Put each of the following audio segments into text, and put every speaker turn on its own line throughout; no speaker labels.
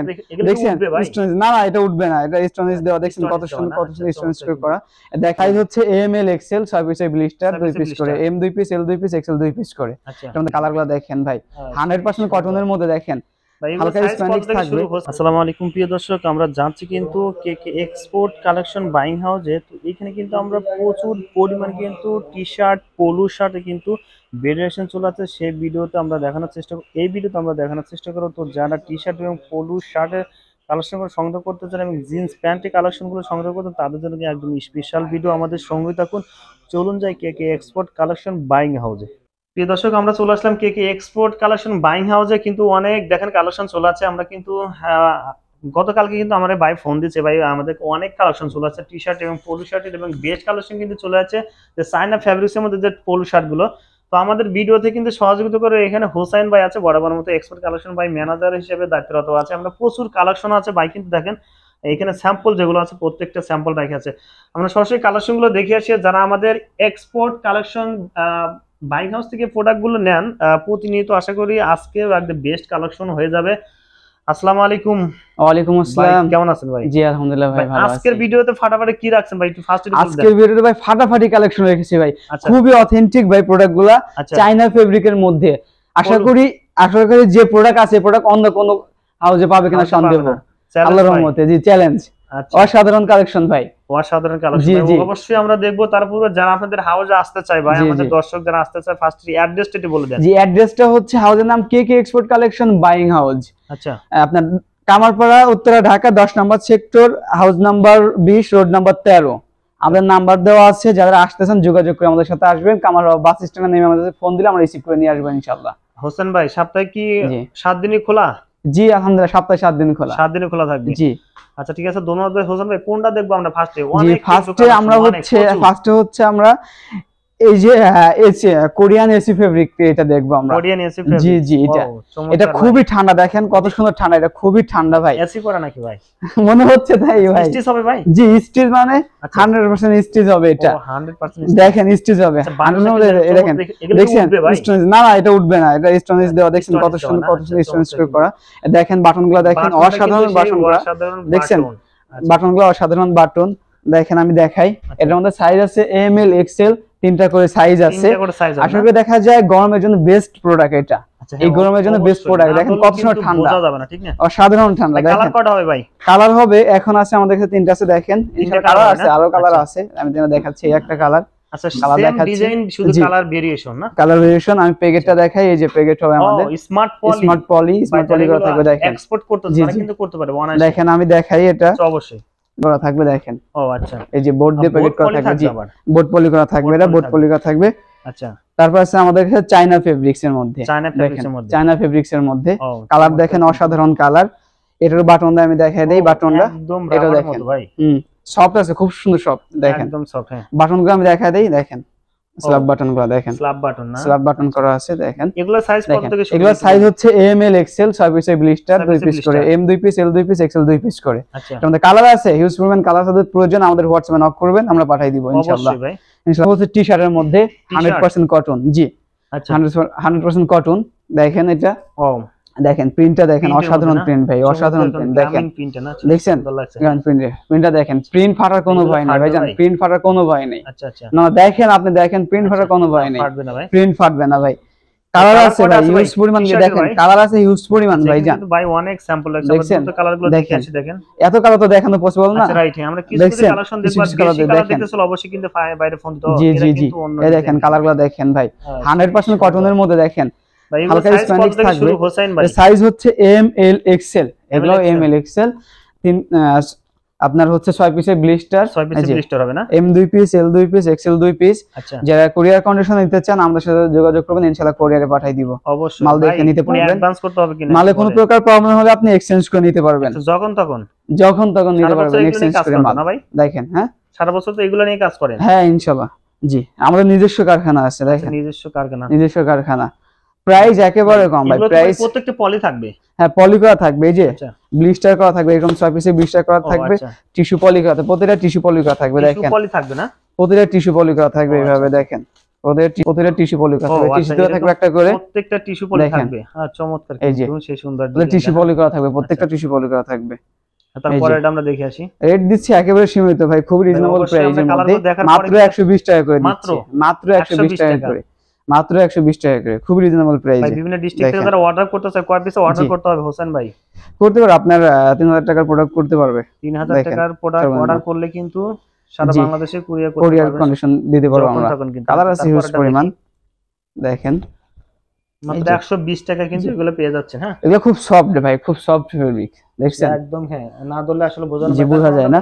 দেখেন দেখছেন স্টোনেজ না না এটা উঠবে না, এটা স্টোনেজ দেওয়া দেখছেন কত সুন্দর স্টোনেজ করা। দেখাই হচ্ছে এম এল এক্সেল 6 পিসের ব্লিস্টার 2 পিস করে, এম 2 পিস এল 2 পিস এক্সেল 2 পিস করে। এটার মধ্যে কালারগুলো দেখেন ভাই 100% কটনের মধ্যে দেখেন হালকা স্প্যানিশ থাকবে।
আসসালামু আলাইকুম প্রিয় দর্শক, আমরা যাচ্ছি কিন্তু কেকে এক্সপোর্ট কালেকশন বাইং হাউসে। তো এখানে কিন্তু আমরা প্রচুর পরিমাণ কিন্তু টি শার্ট পোলো শার্টে কিন্তু ভেরিয়েশন চলে আছে, সেই ভিডিওতে আমরা দেখানোর চেষ্টা করব। এই ভিডিওতে আমরা দেখানোর চেষ্টা করব তো যারা টি শার্ট এবং পোলো শার্টের কালেকশনগুলো সংগ্রহ করতে চান এবং জিন্স প্যান্টের কালেকশনগুলো সংগ্রহ করতে তাদের জন্য একদম স্পেশাল ভিডিও, আমাদের সঙ্গে থাকুন। চলুন যাই কেকে এক্সপোর্ট কালেকশন বাইং হাউসে। প্রিয় দর্শক, আমরা চলে আসলাম কেকে এক্সপোর্ট কালেকশন বাইং হাউসে। কিন্তু অনেক দেখেন কালেকশন চলে আছে। আমরা কিন্তু গতকালকে কিন্তু আমার ভাই ফোন দিচ্ছে, ভাই আমাদের অনেক কালেকশন চলে আছে টি শার্ট এবং পোলো শার্টের, এবং বেস্ট কালেকশন কিন্তু চলে আছে যে চায়না ফ্যাব্রিক্সের মধ্যে যে পোলো শার্টগুলো। তো আমাদের ভিডিওতে কিন্তু সহযোগিতা করে এখানে হোসাইন ভাই আছে, বরাবর মতো এক্সপোর্ট কালেকশন ভাই ম্যানেজার হিসেবে দায়িত্বরত আছে। আমরা প্রচুর কালেকশন আছে ভাই, কিন্তু দেখেন এখানে স্যাম্পল যেগুলো আছে প্রত্যেকটা স্যাম্পল রেখে আছে। আমরা সরাসরি কালেকশনগুলো দেখে আসি। যারা আমাদের এক্সপোর্ট কালেকশন বাইং হাউস থেকে প্রোডাক্টগুলো নেন প্রতিনিয়ত, আশা করি আজকে একদম বেস্ট কালেকশন হয়ে যাবে। আসসালামু আলাইকুম।
ওয়ালাইকুম আসসালাম,
কেমন আছেন ভাই?
জি আলহামদুলিল্লাহ ভাই ভালো আছি।
আজকের ভিডিওতে ফাটাফাটি কি রাখছেন ভাই, একটু ফার্স্ট
আজকের ভিডিওতে ভাই ফাটাফাটি কালেকশন রেখেছি ভাই, খুবই অথেন্টিক ভাই প্রোডাক্টগুলো, চায়না ফেব্রিকের মধ্যে। আশা করি যে প্রোডাক্ট আছে প্রোডাক্ট অন্য কোনো হাউসে পাবে কিনা সন্দেহ, আল্লাহর রহমতে। জি চ্যালেঞ্জ, অসাধারণ কালেকশন ভাই,
অসাধারণ কালেকশন। অবশ্যই আমরা দেখবো। তারপরে যারা আপনাদের হাউসে আসতে চায় ভাই, আমাদের দর্শক যারা আসতে চায়, ফার্স্ট অ্যাড্রেসটা একটু বলে দেন।
জি অ্যাড্রেসটা হচ্ছে হাউসের নাম কেকে এক্সপোর্ট কালেকশন বাইং হাউস।
আচ্ছা,
আপনার Kamarpara Uttara Dhaka 10 number sector, house number 20, road number 13। আমাদের নাম্বার দেওয়া আছে, যারা আসতেছেন যোগাযোগ করে আমাদের সাথে আসবেন। কামারপাড়া বাস স্ট্যান্ডে নেমে আমাদের ফোন দিলে আমরা রিসিভ করে নিয়ে আসবেন ইনশাআল্লাহ।
হোসেন ভাই, সপ্তাহে কি 7 দিনই খোলা?
জি আলহামদুলিল্লাহ, সপ্তাহে 7 দিন খোলা।
7 দিনে খোলা থাকবে।
জি
আচ্ছা ঠিক আছে, ধন্যবাদ ভাই। হোসেন ভাই কোনটা দেখবো আমরা ফার্স্টে?
ফার্স্টে আমরা এই যে কোরিয়ান এসি ফেব্রিক এটা দেখবো আমরা।
কোরিয়ান এসি ফেব্রিক,
জি জি এটা খুবই ঠান্ডা, দেখেন কত সুন্দর ঠান্ডা, এটা খুবই ঠান্ডা ভাই।
এসি করা নাকি ভাই?
মনে হচ্ছে তাই ভাই।
স্টিচ হবে ভাই?
জি স্টিচ, মানে 100% স্টিচ হবে এটা।
100%
দেখেন স্টিচ হবে। দেখেন দেখছেন স্টোনেজ না না এটা উঠবে না, এটা স্টোনেজ দেওয়া দেখছেন কত সুন্দর স্টোনেজ করা। দেখেন বাটনগুলো দেখেন অসাধারণ বাটনগুলো, দেখছেন বাটনগুলো অসাধারণ বাটন। দেখেন আমি দেখাই, এটার মধ্যে সাইজ আছে এম এল এক্সেল, 3টা করে সাইজ আছে। আসলে দেখা যায় গরমের জন্য বেস্ট প্রোডাক্ট এটা। এই গরমের জন্য বেস্ট প্রোডাক্ট। দেখেন কত সুন্দর ঠান্ডা,
বোঝা যাবে না, ঠিক না?
অসাধারণ ঠান্ডা।
কালার কয়টা হবে ভাই?
কালার হবে এখন আছে আমাদের কাছে 3টা আছে। দেখেন কালার আছে, আরো কালার আছে, আমি দেখাচ্ছি। এই একটা কালার।
আচ্ছা, সেম ডিজাইন, শুধু কালার ভেরিয়েশন না?
Colour variation. আমি প্যাকেটটা দেখাই, এই যে প্যাকেট হবে আমাদের
স্মার্ট পলি করা থাকবে। দেখেন এক্সপোর্ট করতে পারে, কিন্তু করতে পারে।
দেখেন আমি দেখাই, এটা
অবশ্যই
করা থাকবে। দেখেন
আচ্ছা,
এই যে বোর্ড দিয়ে প্যাকেট করা থাকবে। জি বোর্ড পলি করা থাকবে, এটা বোর্ড পলি করা থাকবে।
আচ্ছা,
তারপর আছে আমাদের কাছে চায়না ফেব্রিক্স এর মধ্যে। চায়না ফেব্রিক্স এর মধ্যে কালার দেখেন অসাধারণ কালার। এটার বাটনটা আমি দেখাই দেই, বাটনটা এটা দেখেন ভাই, সফট আছে, খুব সুন্দর সফট। দেখেন
একদম সফট। হ্যাঁ,
বাটনগুলো আমি দেখাই দেই। দেখেন স্ল্যাব বাটনগুলো দেখেন,
স্ল্যাব বাটন না,
স্ল্যাব বাটন করা আছে। দেখেন
এগুলা সাইজ কত থেকে শুরু?
এগুলা সাইজ হচ্ছে এম এল এক্সেল 6 পিসের ব্লিস্টার 2 পিস করে, এম 2 পিস এল 2 পিস এক্সেল 2 পিস করে।
আচ্ছা,
আমাদের কালার আছে, হিউজ পরিমাণ কালার আছে। প্রয়োজন আমাদের হোয়াটসঅ্যাপে নক করবেন, আমরা পাঠিয়ে দিব ইনশাআল্লাহ।
অবশ্যই ভাই।
ইনশাআল্লাহ হচ্ছে টি শার্টের মধ্যে 100% কটন। জি
আচ্ছা,
100% কটন। দেখেন এটা, দেখেন প্রিন্টটা দেখেন, অসাধারণ প্রিন্ট ভাই, অসাধারণ প্রিন্ট। দেখেন দেখছেন প্রিন্টটা দেখেন, প্রিন্ট ফাটার কোনো ভয় নেই ভাই, জান প্রিন্ট ফাটার কোনো ভয় নেই।
আচ্ছা আচ্ছা,
না দেখেন আপনি দেখেন প্রিন্ট ফাটার কোনো ভয় নেই,
ফাটবে না ভাই,
প্রিন্ট ফাটবে না ভাই। কালার আছে ভাই হিউজ পরিমাণ, দেখেন কালার আছে হিউজ পরিমাণ ভাই, জান
ভাই অনেক স্যাম্পল আছে। আমরা তো কালারগুলো দেখে আসি। দেখেন
এত কালার তো দেখানো পসিবল না।
আচ্ছা রাইট, আমরা কিছু কালেকশন দেখব, বেশি কালার দেখতে চলে অবশ্যই কিন্তু বাইরে ফোন দিতে হবে।
জি জি জি এই দেখেন কালারগুলো দেখেন ভাই, 100% কটনের মধ্যে। দেখেন হালকা স্প্যানিশ থাকবে। সাইজ হচ্ছে এম এল এক্সেল, এগুলো এম এল এক্সেল। আপনার হচ্ছে 6 পিসের ব্লিস্টার,
6 পিসের ব্লিস্টার হবে না?
এম 2 পিস এল 2 পিস এক্সেল 2 পিস।
আচ্ছা,
যারা কুরিয়ার কন্ডিশন নিতে চান আমাদের সাথে যোগাযোগ করবেন, ইনশাআল্লাহ কুরিয়ারে পাঠিয়ে দিব।
অবশ্যই
মাল দেখে নিতে পারবেন।
অ্যাডভান্স করতে হবে কিনা?
মালে কোনো প্রকার প্রবলেম হলে আপনি এক্সচেঞ্জ করে নিতে পারবেন,
যখন তখন
নিতে পারবেন এক্সচেঞ্জ করে মাল। দেখেন হ্যাঁ,
সারা বছর তো এগুলো নিয়ে কাজ করেন?
হ্যাঁ ইনশাআল্লাহ। জি আমাদের নিজস্ব কারখানা আছে। দেখেন নিজস্ব কারখানা। প্রাইস একেবারে কম ভাই, প্রাইস
প্রত্যেকটা পলি থাকবে।
হ্যাঁ পলি করা থাকবে, এই যে ব্লিস্টার করা থাকবে, এরকম 6 পিসে ব্লিস্টার করা থাকবে, টিস্যু পলি করা, প্রতিটা টিস্যু পলি করা থাকবে। দেখেন
পলি থাকবে না,
প্রতিটা টিস্যু পলি করা থাকবে এইভাবে। দেখেন প্রতিটা টিস্যু পলি করা থাকবে, টিস্যুতে থাকবে একটা করে,
প্রত্যেকটা টিস্যু পলি থাকবে। চমৎকার, কিন্তু সেই সুন্দর
টিস্যু পলি করা থাকবে, প্রত্যেকটা টিস্যু পলি করা থাকবে।
তারপরে এটা আমরা দেখে আসি।
রেট দিচ্ছি একেবারে সীমিত ভাই, খুব রিজনেবল প্রাইসের মধ্যে, মাত্র 120 টাকা করে দিচ্ছি, মাত্র 120 টাকা করে, মাত্র 120 টাকা করে, খুব রিজনেবল প্রাইসে।
ভাই বিভিন্ন ডিস্ট্রিক্ট থেকে যারা অর্ডার করতে চায় কয় পিস অর্ডার করতে হবে হোসেন ভাই?
করতে পারে আপনার 3000 টাকার প্রোডাক্ট করতে পারবে।
3000 টাকার প্রোডাক্ট অর্ডার করলে কিন্তু সারা বাংলাদেশে কুরিয়ার করতে
পারবে, কন্ডিশন দিতে পারবো আমরা। কালার আছে হিউজ পরিমাণ, দেখেন
মাত্র 120 টাকা কিন্তু এগুলো পেয়ে যাচ্ছেন। হ্যাঁ,
এগুলো খুব সফট ভাই, খুব সফট ফেব্রিক, দেখছেন
একদম। হ্যাঁ, না ধরলে আসলে বোঝা
যায় না।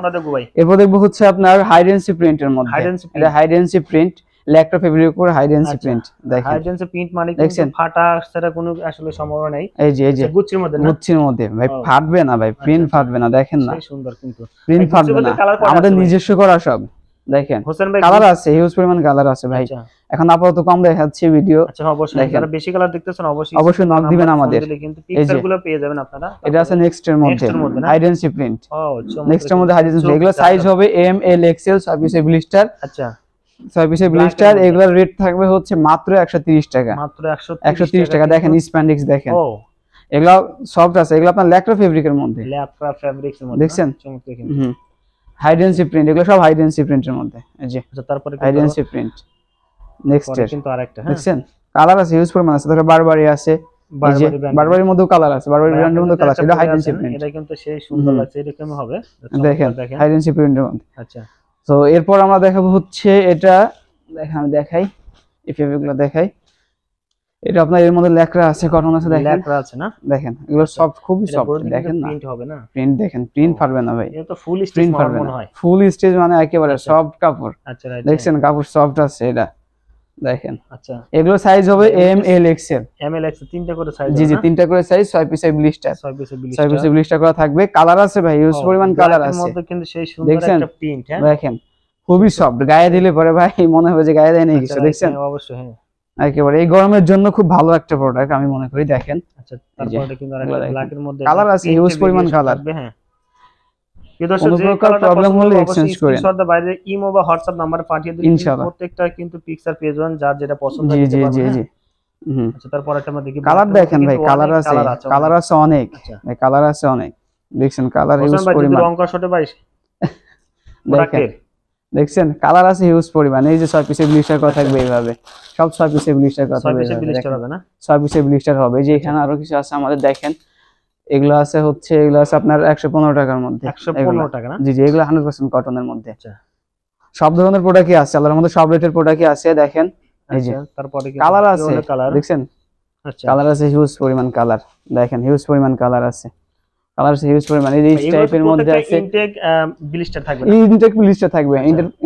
এরপর দেখবো হচ্ছে আপনার হাইডেন্সি প্রিন্টের মধ্যে, এটা হাইডেন্সি প্রিন্ট, ল্যাকটা ফেব্রিক করে হাইডেন্সি প্রিন্ট, দেখেন
হাইডেন্সি প্রিন্ট মানে কিন্তু ফাটা ছাড়া কোনো আসলে সম্ভাবনা নেই।
এই যে গুচ্ছির মধ্যে, গুচ্ছির মধ্যে ভাই ফাটবে না ভাই, প্রিন্ট ফাটবে না, দেখেন না,
সুন্দর কিন্তু
প্রিন্ট ফাটবে না, আমাদের নিজস্ব করা সব। দেখেন
হোসেন ভাই
কালার আছে, হিউজ পরিমাণ কালার আছে ভাই। এখন আপাতত কম দেখাচ্ছি ভিডিও।
আচ্ছা, অবশ্যই যারা বেশি কালার দেখতেছেন
অবশ্যই নক দিবেন আমাদের,
কিন্তু পিকচারগুলো পেয়ে যাবেন আপনারা।
এটা আছে নেক্সট এর মধ্যে হাইডেন্সি প্রিন্ট। নেক্সট এর মধ্যে হাইডেন্সি, এগুলো সাইজ হবে এম এল এক্সএল, 6 পিসের ব্লিস্টার।
আচ্ছা,
6 পিসের ব্লিস্টার, এগুলোর রেট থাকবে হচ্ছে মাত্র 130 টাকা,
মাত্র
130 টাকা। দেখেন স্প্যান্ডিক্স, দেখেন এগুলো সফট আছে, এগুলো আপনার ল্যাকরা ফেব্রিকের মধ্যে,
ল্যাকরা ফেব্রিক্সের মধ্যে,
দেখছেন চমৎকার কিন্তু। হাইডেন্সি প্রিন্ট, এগুলো সব হাইডেন্সি প্রিন্টের মধ্যে। এই যে
আচ্ছা, তারপরে
হাইডেন্সি প্রিন্ট নেক্সট এর
কিন্তু আরেকটা,
দেখছেন কালার আছে, হিউজ পরিমাণ আছে। তারপরে বারবারি আছে, বারবারির মধ্যেও কালার আছে, বারবারি ব্র্যান্ডের মধ্যে কালার আছে। এটা হাইডেন্সি প্রিন্ট,
এটা কিন্তু সেই সুন্দর লাগছে, এরকম হবে,
দেখেন হাইডেন্সি প্রিন্টের মধ্যে।
আচ্ছা,
তো এরপর আমরা দেখাবো হচ্ছে এটা, আমি দেখাই এই ফেব্রিকগুলো দেখাই। এটা আপনার এর মধ্যে ল্যাকরা আছে, কটন আছে, দেখেন
ল্যাকরা আছে না,
দেখেন এগুলো সফট, খুবই সফট, দেখেন না
প্রিন্ট হবে না,
প্রিন্ট দেখেন, প্রিন্ট ফাটবে না ভাই,
এটা তো ফুল স্টেজ মনে হয়,
ফুল স্টেজ মানে একেবারে সফট কাপড়।
আচ্ছা, রাইট,
দেখছেন কাপড় সফট আছে এটা, দেখেন।
আচ্ছা,
এগুলো সাইজ হবে M L XL,
M L XL তিনটা করে সাইজ,
জি তিনটা করে সাইজ, 6 পিসের ব্লিস্টার,
6 পিসের
ব্লিস্টার করা থাকবে। কালার আছে ভাই, হিউজ পরিমাণ কালার আছে,
মধ্যে কিন্তু সেই সুন্দর একটা প্রিন্ট। হ্যাঁ,
দেখেন খুবই সফট, গায়ে দিলে পরে ভাই মনে হবে যে গায়ে দেয় না কিছু, দেখছেন
অবশ্যই। হ্যাঁ,
একেবারে এই গরমের জন্য খুব ভালো একটা প্রোডাক্ট আমি মনে করি, দেখেন।
আচ্ছা, তারপরে কিন্তু আরেকটা ব্ল্যাকের মধ্যে
কালার আছে, হিউজ পরিমাণ কালার।
হ্যাঁ, এই দর্শক যে কালারটা
প্রবলেম হলে এক্সচেঞ্জ করেন,
স্ক্রিনশট বাইরে ইমো বা হোয়াটসঅ্যাপ নম্বরে পাঠিয়ে দিন, প্রত্যেকটা কিন্তু পিকচার পেয়ে যাবেন, যার যেটা পছন্দ হয়।
জি।
আচ্ছা, তারপর একটা আমরা দেখি
কালার, দেখেন ভাই কালার আছে, কালার আছে অনেক ভাই, কালার আছে অনেক, দেখছেন কালার হিউজ পরিমাণ।
রং কষটে ভাই,
দেখছেন কালার আছে হিউজ পরিমাণ। এই যে 6 পিসের ব্লিস্টার করা থাকবে, এইভাবে সব 6 পিসের ব্লিস্টার করা থাকবে,
6 পিসের ব্লিস্টার হবে না,
6 পিসের ব্লিস্টার হবে। এই যে এখানে আরো কিছু আছে আমাদের, দেখেন এগুলো আছে হচ্ছে, এগুলো আছে আপনার 115 টাকার মধ্যে,
115 টাকা না,
জি এগুলো 100% কটনের মধ্যে।
আচ্ছা,
সব ধরনের প্রোডাক্টই আছে, আল্লাহর মধ্যে সব রেটের প্রোডাক্টই আছে, দেখেন। এই যে
তারপরে
কালার আছে, দেখছেন
আচ্ছা,
কালার আছে হিউজ পরিমাণ কালার, দেখেন হিউজ পরিমাণ কালার আছে, কালার আছে হিউজ পরিমাণ। এই টাইপের মধ্যে আছে
ইনটেক ব্লিস্টার থাকবে,
ইনটেক ব্লিস্টার থাকবে,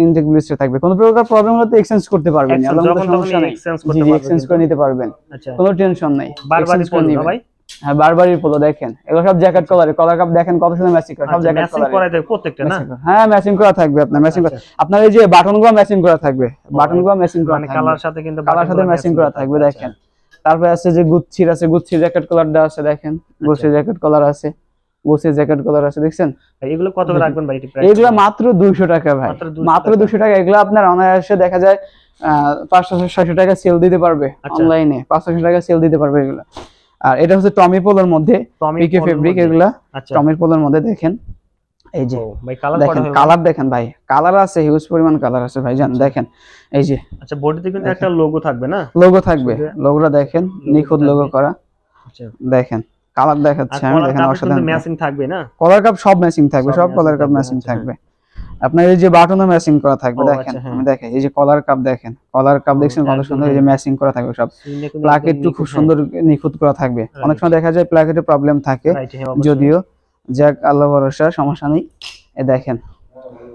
ইনটেক ব্লিস্টার থাকবে। কোনো প্রকার প্রবলেম হলে এক্সচেঞ্জ করতে পারবেন, আলাদা সমস্যা নাই, জি এক্সচেঞ্জ করে নিতে পারবেন, কোনো টেনশন নাই।
বারবারই পড়বে ভাই,
হ্যাঁ বারবারই পোলো, দেখেন এগুলো সব জ্যাকেট কালারে, কলার কাপ দেখেন কত সুন্দর ম্যাচিং করা, সব জ্যাকেট কালারে
করা থাকবে প্রত্যেকটা না,
হ্যাঁ ম্যাচিং করা থাকবে, আপনার ম্যাচিং করা, আপনার এই যে বাটনগুলো ম্যাচিং করা থাকবে, বাটনগুলো ম্যাচিং করা থাকবে,
কালার সাথে কিন্তু
কালার সাথে ম্যাচিং করা থাকবে, দেখেন। তারপরে আছে যে গুচ্ছির আছে, গুচ্ছির জ্যাকেট কালারটা আছে, দেখেন গুচ্ছির জ্যাকেট কালার আছে, গুচ্ছির জ্যাকেট কালার আছে, দেখছেন।
এগুলো কত করে রাখবেন ভাই?
এগুলো মাত্র 200 টাকা ভাই, মাত্র 200 টাকা। এগুলো আপনার অনায়াসে দেখা যায় 500-600 টাকা সেল দিতে পারবে অনলাইনে, 500 টাকা সেল দিতে পারবে এগুলো। আর এটা হচ্ছে টমি পোলোর মধ্যে, পিকে ফেব্রিক, এগুলা টমি পোলোর মধ্যে, দেখেন এই যে
ভাই
দেখেন কালার, দেখেন ভাই কালার আছে হিউজ পরিমাণ কালার আছে ভাই, জান দেখেন এই যে।
আচ্ছা, বডিতে কিন্তু একটা লোগো থাকবে না,
লোগো থাকবে, লোগোটা দেখেন নিখুঁত লোগো করা, আচ্ছা দেখেন কালার দেখাচ্ছে আমি, দেখেন অসাধারণ
ম্যাচিং থাকবে না,
কলার কাপ সব ম্যাচিং থাকবে, সব কলার কাপ ম্যাচিং থাকবে। আপনার এই যে বাটনও ম্যাচিং করা থাকবে, দেখেন আমি দেখেন এই যে কলার কাপ, দেখেন কলার কাপ দেখছেন কত সুন্দর, এই যে ম্যাচিং করা থাকবে সব, প্লাকেটও খুব সুন্দর নিখুঁত করা থাকবে। অনেক সময় দেখা যায় প্লাকেটে প্রবলেম থাকে, যদিও যাক আল্লাহ ভরসা, সমস্যা নেই। এই দেখেন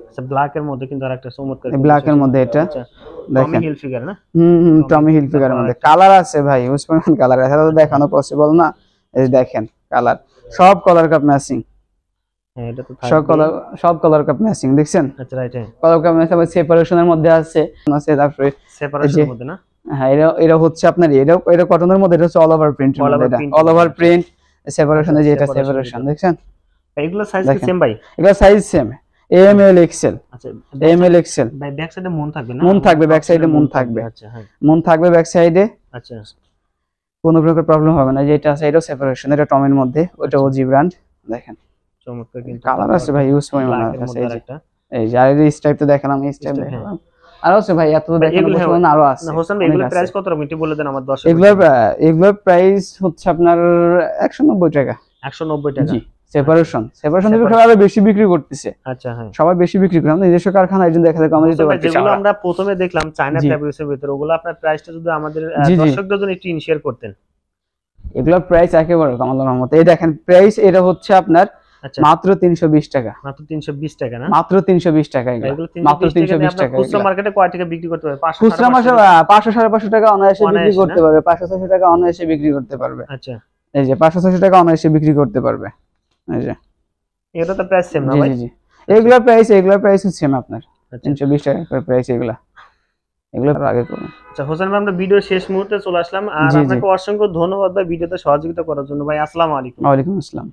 আচ্ছা, ব্ল্যাকের মধ্যে কিন্তু আরেকটা চমৎকার,
ব্ল্যাকের মধ্যে এটা দেখেন,
টমি হিল ফিগার না,
টমি হিল ফিগারের মধ্যে কালার আছে ভাই, উসমান কালার আছে, এটা দেখানো পসিবল না। এই দেখেন কালার, সব কলার কাপ ম্যাচিং,
হ্যাঁ এটা তো
সব কলার কাপ ম্যাচিং, দেখছেন। আচ্ছা রাইট, কলার কাপ ম্যাচিং সেপারেশনের মধ্যে আছে, তারপরে
সেপারেশনের মধ্যে না,
হ্যাঁ এটা হচ্ছে আপনার এটা কটনের মধ্যে, এটা হচ্ছে all over print, all over print সেপারেশনে, যে এটা সেপারেশন, দেখছেন।
এগুলো সাইজ কি সেম ভাই?
এগুলো সাইজ সেম, AML এক্সেল।
আচ্ছা
AML এক্সেল
ব্যাক সাইডে মন থাকবে না?
মন থাকবে, ব্যাক সাইডে মন থাকবে।
আচ্ছা হ্যাঁ
মন থাকবে ব্যাক সাইডে।
আচ্ছা
কোনো প্রকার প্রবলেম হবে না। যেটা আছে এটাও সেপারেশন, এটা টমের মধ্যে, ওটা ওজি ব্র্যান্ড। দেখেন
চমৎকার কিন্তু
কালার আছে ভাই, ইউজ পরিমাণ
ব্ল্যাকের
আছে।
মধ্যে আরেকটা
এই যে আর এই স্টাইপ তো দেখেন, আমি স্টাইপ দেখালাম, আরো আছে ভাই, এত তো দেখানো
এগুলো
বলবো না, আরো আছে।
না হোসেন ভাই এগুলো প্রাইস কত রকম একটু বলে দেন আমার দর্শক।
এগুলোর প্রাইস হচ্ছে আপনার 190 টাকা।
190 টাকা
জি সেপারেশন দিবে, আরো বেশি বিক্রি করতেছে।
আচ্ছা হ্যাঁ
সবাই বেশি বিক্রি করে, আমাদের নিজস্ব কারখানা, একজন দেখা যায় কমে দিতে পারছে।
যেগুলো আমরা প্রথমে দেখলাম চায়না ফ্যাব্রিক্সের ভিতরে, ওগুলো আপনার প্রাইসটা যদি আমাদের দর্শকদের জন্য একটু শেয়ার করতেন।
এগুলোর প্রাইস একেবারে কম আল্লাহর রহমতে। এই দেখেন প্রাইস, এটা হচ্ছে আপনার মাত্র 320 টাকা।
মাত্র 320 টাকা না?
মাত্র 320 টাকা। এগুলো মাত্র 320 টাকা।
খুচরা মার্কেটে কয় টাকা বিক্রি করতে পারবে?
খুচরা মাসে 500 550 টাকা অনায়াসে বিক্রি করতে পারবে। 500 টাকা অনায়াসে বিক্রি করতে পারবে।
আচ্ছা
এই যে 500 টাকা অনায়াসে বিক্রি করতে পারবে। এই যে
এটা তো প্রাইস সেম না ভাই?
জি এগুলা প্রাইস সেম আপনার 320 টাকা করে প্রাইস। এগুলা আগে করুন।
আচ্ছা হোসেন ভাই আমরা ভিডিও শেষ মুহূর্তে চলে আসলাম, আর আপনাকে অসংখ্য ধন্যবাদ ভাই ভিডিওতে সহযোগিতা করার জন্য ভাই। আসসালামু আলাইকুম।
ওয়া আলাইকুম আসসালাম।